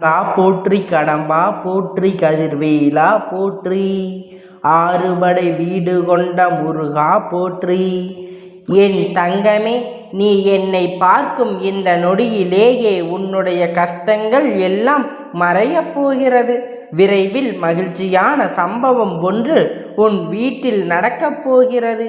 போற்றி கடம்பா போற்றி கதிர்வேலா போற்றி ஆறுபடை வீடு கொண்ட முருகா போற்றி. என் தங்கமே, நீ என்னை பார்க்கும் இந்த நொடியிலேயே உன்னுடைய கஷ்டங்கள் எல்லாம் மறையப் போகிறது. விரைவில் மகிழ்ச்சியான சம்பவம் ஒன்று உன் வீட்டில் நடக்கப் போகிறது.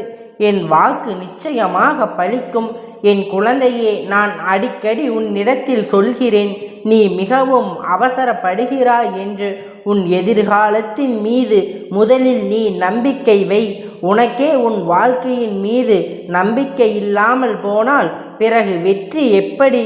என் வாக்கு நிச்சயமாக பலிக்கும். என் குழந்தையே, நான் அடிக்கடி உன்னிடத்தில் சொல்கிறேன், நீ மிகவும் அவசரப்படுகிறாய் என்று. உன் எதிர்காலத்தின் மீது முதலில் நீ நம்பிக்கை வை. உனக்கே உன் வாழ்க்கையின் மீது நம்பிக்கை இல்லாமல் போனால் பிறகு வெற்றி எப்படி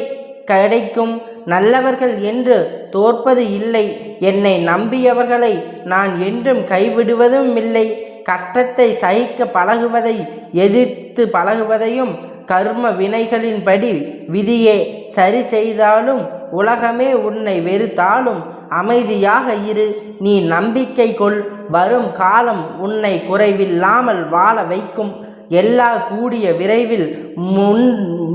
கிடைக்கும்? நல்லவர்கள் என்று தோற்பது இல்லை. என்னை நம்பியவர்களை நான் என்றும் கைவிடுவதும் இல்லை. கஷ்டத்தை சகிக்க பழகுவதை எதிர்த்து பழகுவதையும் கர்ம வினைகளின்படி விதியே சரி செய்தாலும் உலகமே உன்னை வெறுத்தாலும் அமைதியாக இரு. நீ நம்பிக்கை கொள். வரும் காலம் உன்னை குறைவில்லாமல் வாழ வைக்கும். எல்லாம் கூடிய விரைவில்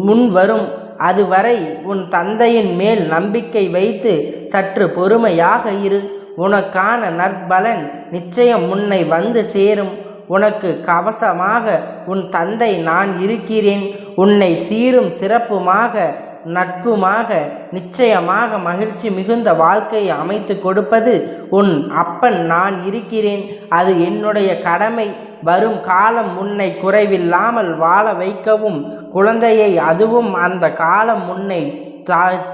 முன் வரும். அதுவரை உன் தந்தையின் மேல் நம்பிக்கை வைத்து சற்று பொறுமையாக இரு. உனக்கான நற்பலன் நிச்சயம் உன்னை வந்து சேரும். உனக்கு கவசமாக உன் தந்தை நான் இருக்கிறேன். உன்னை சீரும் சிறப்புமாக நட்புமாக நிச்சயமாக மகிழ்ச்சி மிகுந்த வாழ்க்கையை அமைத்து கொடுப்பது உன் அப்பன் நான் இருக்கிறேன். அது என்னுடைய கடமை. வரும் காலம் உன்னை குறைவில்லாமல் வாழ வைக்கவும் குழந்தையை, அதுவும் அந்த காலம் உன்னை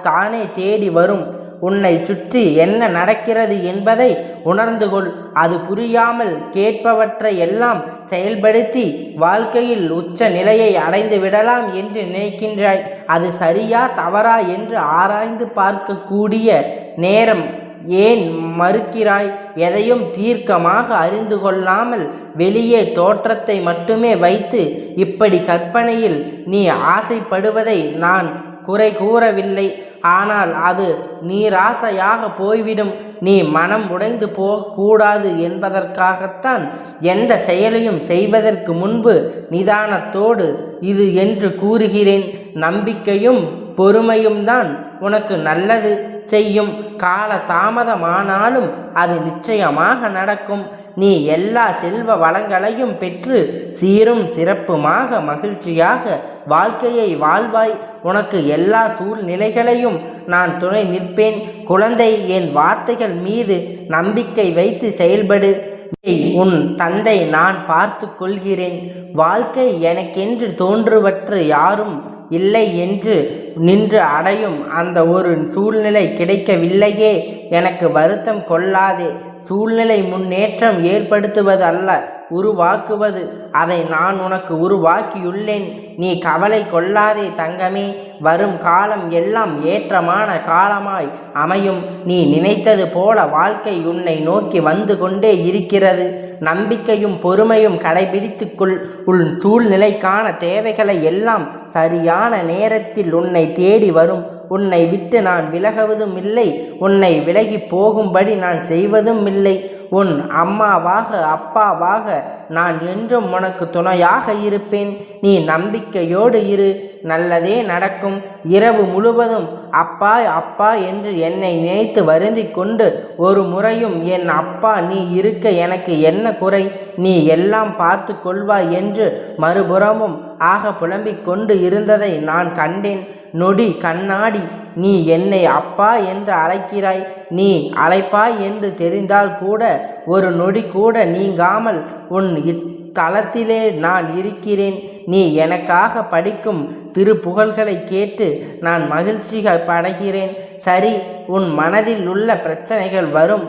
தானே தேடி வரும். உன்னை சுற்றி என்ன நடக்கிறது என்பதை உணர்ந்து கொள். அது புரியாமல் கேட்பவற்றை எல்லாம் செயல்படுத்தி வாழ்க்கையில் உச்ச நிலையை அடைந்து விடலாம் என்று நினைக்கின்றாய். அது சரியா தவறா என்று ஆராய்ந்து பார்க்கக்கூடிய நேரம் ஏன் மறுக்கிறாய்? எதையும் தீர்க்கமாக அறிந்து கொள்ளாமல் வெளியே தோற்றத்தை மட்டுமே வைத்து இப்படி கற்பனையில் நீ ஆசைப்படுவதை நான் குறை கூறவில்லை. ஆனால் அது நீராசையாக போய்விடும். நீ மனம் உடைந்து போகக்கூடாது என்பதற்காகத்தான் எந்த செயலையும் செய்வதற்கு முன்பு நிதானத்தோடு இது என்று கூறுகிறேன். நம்பிக்கையும் பொறுமையும் தான் உனக்கு நல்லது செய்யும். கால தாமதமானாலும் அது நிச்சயமாக நடக்கும். நீ எல்லா செல்வ வளங்களையும் பெற்று சீரும் சிறப்புமாக மகிழ்ச்சியாக வாழ்க்கையை வாழ்வாய். உனக்கு எல்லா சூழ்நிலைகளையும் நான் துணை நிற்பேன். குழந்தை, என் வார்த்தைகள் மீது நம்பிக்கை வைத்து செயல்படு. உன் தந்தை நான் பார்த்து கொள்கிறேன். வாழ்க்கை எனக்கென்று தோன்றுவற்று யாரும் இல்லை என்று நின்று அடையும் அந்த ஒரு சூழ்நிலை கிடைக்கவில்லையே, எனக்கு வருத்தம் கொள்ளாதே. சூழ்நிலை முன்னேற்றம் ஏற்படுத்துவது அல்ல, உருவாக்குவது. அதை நான் உனக்கு உருவாக்கியுள்ளேன். நீ கவலை கொள்ளாதே தங்கமே. வரும் காலம் எல்லாம் ஏற்றமான காலமாய் அமையும். நீ நினைத்தது போல வாழ்க்கை உன்னை நோக்கி வந்து கொண்டே இருக்கிறது. நம்பிக்கையும் பொறுமையும் கடைபிடித்துக்கொள். உன் சூழ்நிலைக்கான தேவைகளை எல்லாம் சரியான நேரத்தில் உன்னை தேடி வரும். உன்னை விட்டு நான் விலகுவதும் இல்லை. உன்னை விலகி போகும்படி நான் செய்வதும் இல்லை. உன் அம்மாவாக அப்பாவாக நான் என்றும் உனக்கு துணையாக இருப்பேன். நீ நம்பிக்கையோடு இரு. நல்லதே நடக்கும். இரவு முழுவதும் அப்பா அப்பா என்று என்னை நினைத்து வருந்தி கொண்டு ஒரு முறையும் என் அப்பா நீ இருக்க எனக்கு என்ன குறை, நீ எல்லாம் பார்த்து கொள்வாய் என்று மறுபுறமும் புலம்பிக் கொண்டு இருந்ததை நான் கண்டேன். நொடி கண்ணாடி, நீ என்னை அப்பா என்று அழைக்கிறாய். நீ அழைப்பாய் என்று தெரிந்தால் கூட ஒரு நொடி கூட நீங்காமல் உன் இத்தலத்திலே நான் இருக்கிறேன். நீ எனக்காக படிக்கும் திருப்புகழ்களை கேட்டு நான் மகிழ்ச்சி படைகிறேன். சரி, உன் மனதில் உள்ள பிரச்சனைகள் வரும்.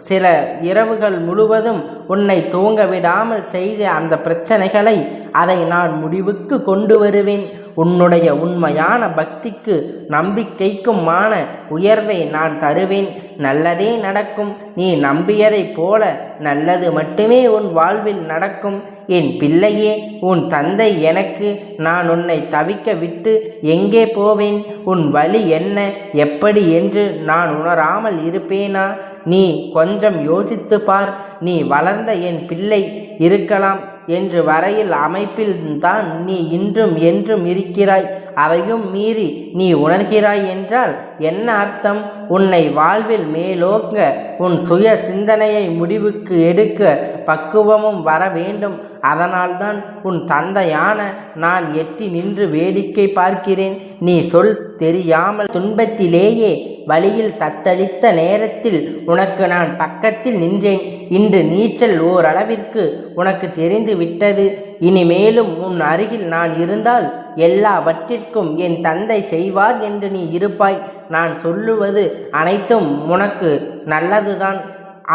சில இரவுகள் முழுவதும் உன்னை தூங்க விடாமல் செய்த அந்த பிரச்சனைகளை அதை நான் முடிவுக்கு கொண்டு வருவேன். உன்னுடைய உண்மையான பக்திக்கு நம்பிக்கைக்குமான உயர்வை நான் தருவேன். நல்லதே நடக்கும். நீ நம்பியதைப் போல நல்லது மட்டுமே உன் வாழ்வில் நடக்கும். என் பிள்ளையே, உன் தந்தை எனக்கு நான் உன்னை தவிக்க விட்டு எங்கே போவேன்? உன் வழி என்ன, எப்படி என்று நான் உணராமல் இருப்பேனா? நீ கொஞ்சம் யோசித்து பார். நீ வளர்ந்த என் பிள்ளை இருக்கலாம் என்று வரையில் அமைப்பில் தான் நீ இன்றும் என்றும் இருக்கிறாய். அதையும் மீறி நீ உணர்கிறாய் என்றால் என்ன அர்த்தம்? உன்னை வாழ்வில் மேலோங்க உன் சுய சிந்தனையை முடிவுக்கு எடுக்க பக்குவமும் வர வேண்டும். அதனால்தான் உன் தந்தையான நான் எட்டி நின்று வேடிக்கை பார்க்கிறேன். நீ சொல் தெரியாமல் துன்பத்திலேயே வழியில் தத்தளித்த நேரத்தில் உனக்கு நான் பக்கத்தில் நின்றேன். இன்று நீச்சல் ஓரளவிற்கு உனக்கு தெரிந்து விட்டது. இனிமேலும் உன் அருகில் நான் இருந்தால் எல்லாவற்றிற்கும் என் தந்தை செய்வார் என்று நீ இருப்பாய். நான் சொல்லுவது அனைத்தும் உனக்கு நல்லதுதான்.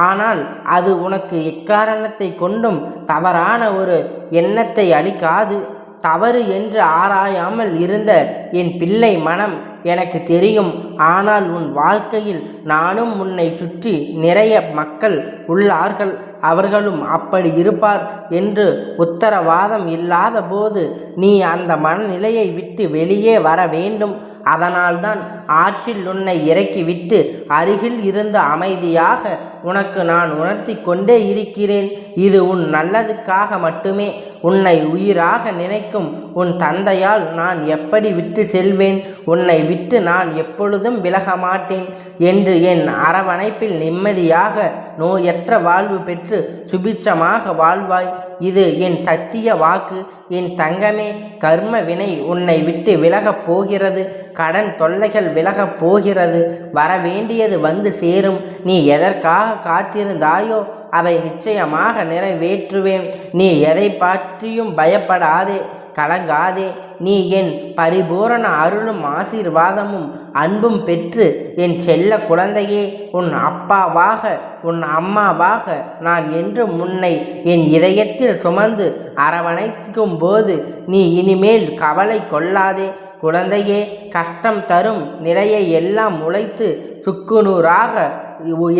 ஆனால் அது உனக்கு எக்காரணத்தை கொண்டும் தவறான ஒரு எண்ணத்தை அளிக்காது. தவறு என்று ஆராயாமல் இருந்த என் பிள்ளை மனம் எனக்கு தெரியும். ஆனால் உன் வாழ்க்கையில் நானும் உன்னை சுற்றி நிறைய மக்கள் உள்ளார்கள். அவர்களும் அப்படி இருப்பார் என்று உத்தரவாதம் இல்லாத போது நீ அந்த மனநிலையை விட்டு வெளியே வர வேண்டும். அதனால்தான் ஆற்றில் உன்னை இறக்கிவிட்டு அருகில் இருந்து அமைதியாக உனக்கு நான் உணர்த்தி கொண்டே இருக்கிறேன். இது உன் நல்லதுக்காக மட்டுமே. உன்னை உயிராக நினைக்கும் உன் தந்தையால் நான் எப்படி விட்டு செல்வேன்? உன்னை விட்டு நான் எப்பொழுதும் விலக மாட்டேன் என்று என் அரவணைப்பில் நிம்மதியாக நோயற்ற வாழ்வு பெற்று சுபிட்சமாக வாழ்வாய். இது என் சத்திய வாக்கு. என் தங்கமே, கர்ம வினை உன்னை விட்டு விலகப் போகிறது. கடன் தொல்லைகள் விலகப் போகிறது. வரவேண்டியது வந்து சேரும். நீ எதற்காக காத்திருந்தாயோ அதை நிச்சயமாக நிறைவேற்றுவேன். நீ எதை பற்றியும் பயப்படாதே, கலங்காதே. நீ என் பரிபூரண அருளும் ஆசீர்வாதமும் அன்பும் பெற்று என் செல்ல குழந்தையே, உன் அப்பாவாக உன் அம்மாவாக நான் என்றும் உன்னை என் இதயத்தில் சுமந்து அரவணைக்கும் போது நீ இனிமேல் கவலை கொள்ளாதே. குழந்தையே, கஷ்டம் தரும் நிலையை எல்லாம் உழைத்து சுக்குநூறாக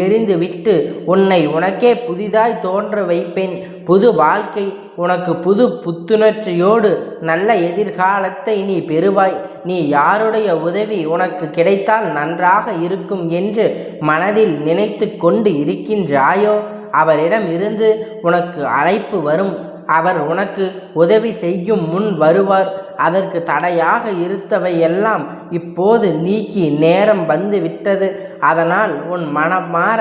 எரிந்து விட்டு உன்னை உனக்கே புதிதாய் தோன்ற வைப்பேன். புது வாழ்க்கை உனக்கு புது புத்துணர்ச்சியோடு நல்ல எதிர்காலத்தை நீ பெறுவாய். நீ யாருடைய உதவி உனக்கு கிடைத்தால் நன்றாக இருக்கும் என்று மனதில் நினைத்து கொண்டு இருக்கின்றாயோ அவரிடம் இருந்து உனக்கு அழைப்பு வரும். அவர் உனக்கு உதவி செய்யும் முன் வருவார். அதற்கு தடையாக இருந்தவையெல்லாம் இப்போது நீக்கி நேரம் வந்து விட்டது. அதனால் உன் மனம் மாற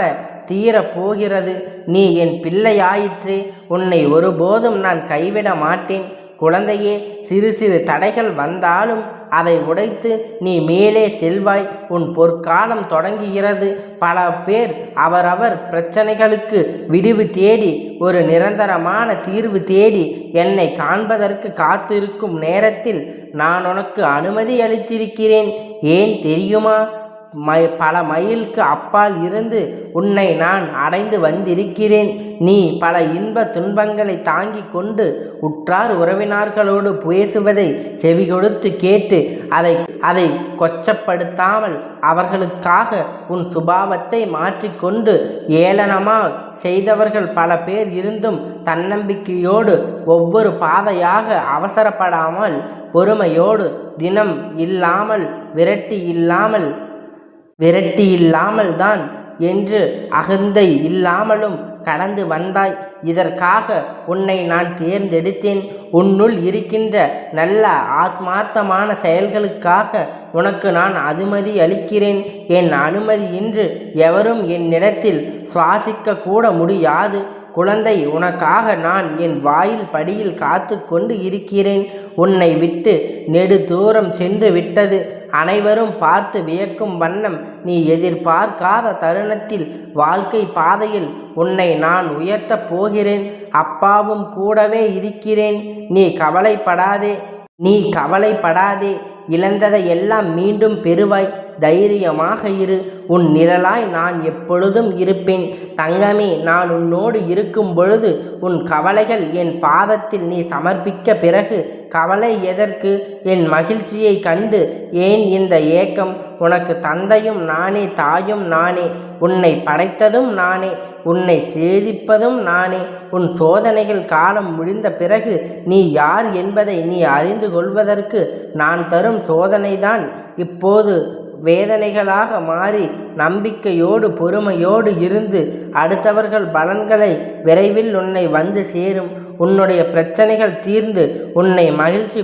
தீரப் போகிறது. நீ என் பிள்ளையாயிற்றே. உன்னை ஒருபோதும் நான் கைவிட மாட்டேன். குழந்தையே, சிறு சிறு தடைகள் வந்தாலும் அதை உடைத்து நீ மேலே செல்வாய். உன் பொற்காலம் தொடங்குகிறது. பல பேர் அவரவர் பிரச்சனைகளுக்கு விடிவு தேடி ஒரு நிரந்தரமான தீர்வு தேடி என்னை காண்பதற்கு காத்திருக்கும் நேரத்தில் நான் உனக்கு அனுமதி அளித்திருக்கிறேன். ஏன் தெரியுமா? பல மைலுக்கு அப்பால் இருந்து உன்னை நான் அடைந்து வந்திருக்கிறேன். நீ பல இன்ப துன்பங்களை தாங்கி கொண்டு உற்றார் உறவினர்களோடு பேசுவதை செவி கொடுத்து கேட்டு அதை கொச்சப்படுத்தாமல் அவர்களுக்காக உன் சுபாவத்தை மாற்றிக்கொண்டு ஏளனமாக செய்தவர்கள் பல பேர் இருந்தும் தன்னம்பிக்கையோடு ஒவ்வொரு பாதையாக அவசரப்படாமல் பொறுமையோடு தினம் இல்லாமல் விரட்டி இல்லாமல் தான் என்று அகந்தை இல்லாமலும் கடந்து வந்தாய். இதற்காக உன்னை நான் தேர்ந்தெடுத்தேன். உன்னுள் இருக்கின்ற நல்ல ஆத்மார்த்தமான செயல்களுக்காக உனக்கு நான் அனுமதி அளிக்கிறேன். என் அனுமதியின்றி எவரும் என்னிடத்தில் சுவாசிக்க கூட முடியாது. குழந்தை, உனக்காக நான் என் வாயில் படியில் காத்து கொண்டு இருக்கிறேன். உன்னை விட்டு நெடு தூரம் சென்று விட்டது. அனைவரும் பார்த்து வியக்கும் வண்ணம் நீ எதிர்பார்க்காத தருணத்தில் வாழ்க்கை பாதையில் உன்னை நான் உயர்த்தப் போகிறேன். அப்பாவும் கூடவே இருக்கிறேன். நீ கவலைப்படாதே. இழந்ததை எல்லாம் மீண்டும் பெறுவாய். தைரியமாக இரு. உன் நிழலாய் நான் எப்பொழுதும் இருப்பேன். தங்கமே, நான் உன்னோடு இருக்கும் பொழுது உன் கவலைகள் என் பாதத்தில் நீ சமர்ப்பிக்க பிறகு கவலை எதற்கு? என் மகிழ்ச்சியை கண்டு ஏன் இந்த ஏக்கம்? உனக்கு தந்தையும் நானே, தாயும் நானே. உன்னை படைத்ததும் நானே, உன்னை சேதிப்பதும் நானே. உன் சோதனைகள் காலம் முடிந்த பிறகு நீ யார் என்பதை நீ அறிந்து கொள்வதற்கு நான் தரும் சோதனைதான் இப்போது வேதனைகளாக மாறி நம்பிக்கையோடு பொறுமையோடு இருந்து அடுத்தவர்கள் பலன்களை விரைவில் உன்னை வந்து சேரும். உன்னுடைய பிரச்சனைகள் தீர்ந்து உன்னை மகிழ்ச்சி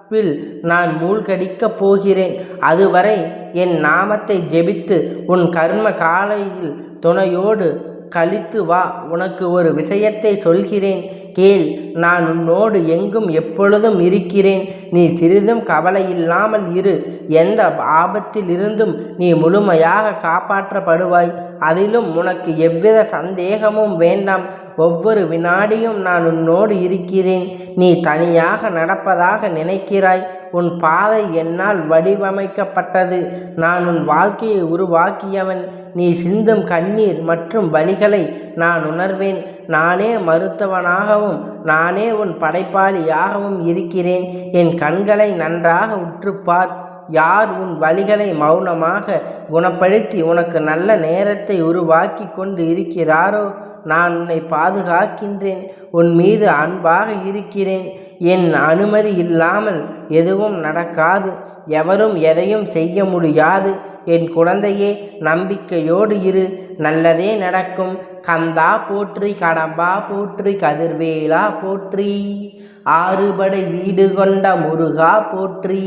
நட்பில் நான் மூழ்கடிக்கப் போகிறேன். அதுவரை என் நாமத்தை ஜெபித்து உன் கர்ம காலையில் துணையோடு கழித்து வா. உனக்கு ஒரு விஷயத்தை சொல்கிறேன், கேள். நான் உன்னோடு எங்கும் எப்பொழுதும் இருக்கிறேன். நீ சிறிதும் கவலையில்லாமல் இரு. எந்த ஆபத்திலிருந்தும் நீ முழுமையாக காப்பாற்றப்படுவாய். அதிலும் உனக்கு எவ்வித சந்தேகமும் வேண்டாம். ஒவ்வொரு வினாடியும் நான் உன்னோடு இருக்கிறேன். நீ தனியாக நடப்பதாக நினைக்கிறாய். உன் பாதை என்னால் வடிவமைக்கப்பட்டது. நான் உன் வாழ்க்கையை உருவாக்கியவன். நீ சிந்தும் கண்ணீர் மற்றும் வலிகளை நான் உணர்வேன். நானே மருத்துவனாகவும் நானே உன் படைப்பாளியாகவும் இருக்கிறேன். என் கண்களை நன்றாக உற்றுப்பார். யார் உன் வலிகளை மௌனமாக குணப்படுத்தி உனக்கு நல்ல நேரத்தை உருவாக்கி கொண்டு இருக்கிறாரோ நான் உன்னை பாதுகாக்கின்றேன். உன் மீது அன்பாக இருக்கிறேன். என் அனுமதி இல்லாமல் எதுவும் நடக்காது. எவரும் எதையும் செய்ய முடியாது. என் குழந்தையே, நம்பிக்கையோடு இரு. நல்லதே நடக்கும். கந்தா போற்றி, கடம்பா போற்றி, கதிர்வேலா போற்றி, ஆறுபடை வீடு கொண்ட முருகா போற்றி.